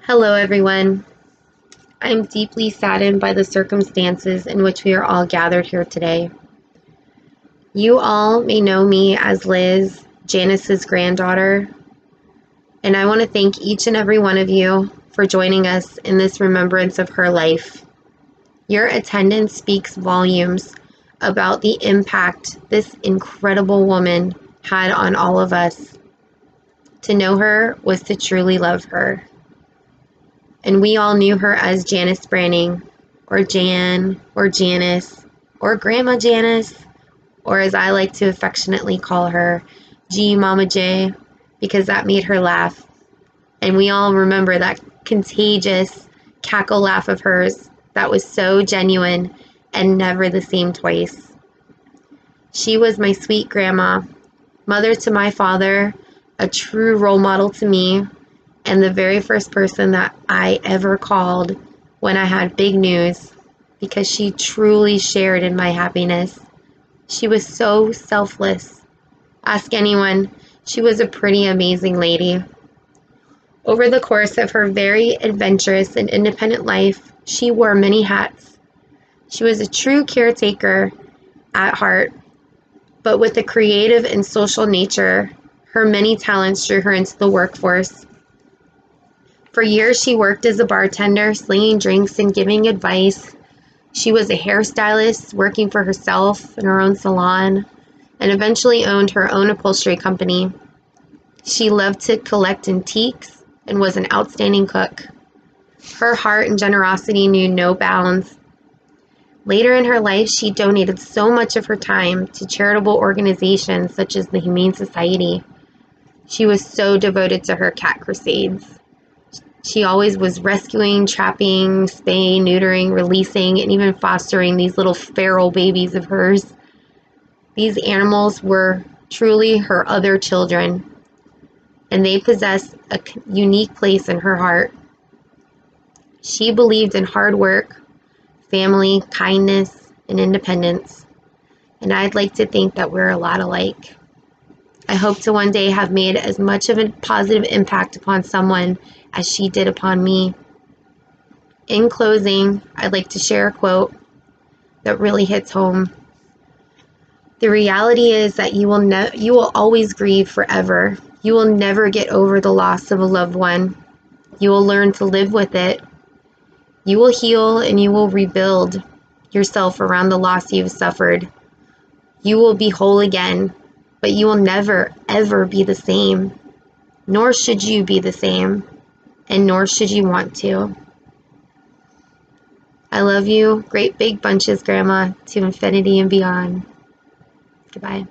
Hello, everyone. I'm deeply saddened by the circumstances in which we are all gathered here today. You all may know me as Liz, Janice's granddaughter, and I want to thank each and every one of you for joining us in this remembrance of her life. Your attendance speaks volumes about the impact this incredible woman had on all of us. To know her was to truly love her. And we all knew her as Janice Branning, or Jan, or Janice, or Grandma Janice, or as I like to affectionately call her, G Mama J, because that made her laugh. And we all remember that contagious cackle laugh of hers that was so genuine and never the same twice. She was my sweet grandma, mother to my father, a true role model to me, and the very first person that I ever called when I had big news, because she truly shared in my happiness. She was so selfless. Ask anyone, she was a pretty amazing lady. Over the course of her very adventurous and independent life, she wore many hats. She was a true caretaker at heart, but with a creative and social nature, her many talents drew her into the workforce. For years, she worked as a bartender, slinging drinks and giving advice. She was a hairstylist, working for herself in her own salon, and eventually owned her own upholstery company. She loved to collect antiques and was an outstanding cook. Her heart and generosity knew no bounds. Later in her life, she donated so much of her time to charitable organizations such as the Humane Society. She was so devoted to her cat crusades. She always was rescuing, trapping, spaying, neutering, releasing, and even fostering these little feral babies of hers. These animals were truly her other children, and they possessed a unique place in her heart. She believed in hard work, family, kindness, and independence, and I'd like to think that we're a lot alike. I hope to one day have made as much of a positive impact upon someone as she did upon me. In closing, I'd like to share a quote that really hits home. The reality is that you will always grieve forever. You will never get over the loss of a loved one. You will learn to live with it. You will heal and you will rebuild yourself around the loss you've suffered. You will be whole again, but you will never, ever be the same. Nor should you be the same, and nor should you want to. I love you, great big bunches, Grandma, to infinity and beyond. Goodbye.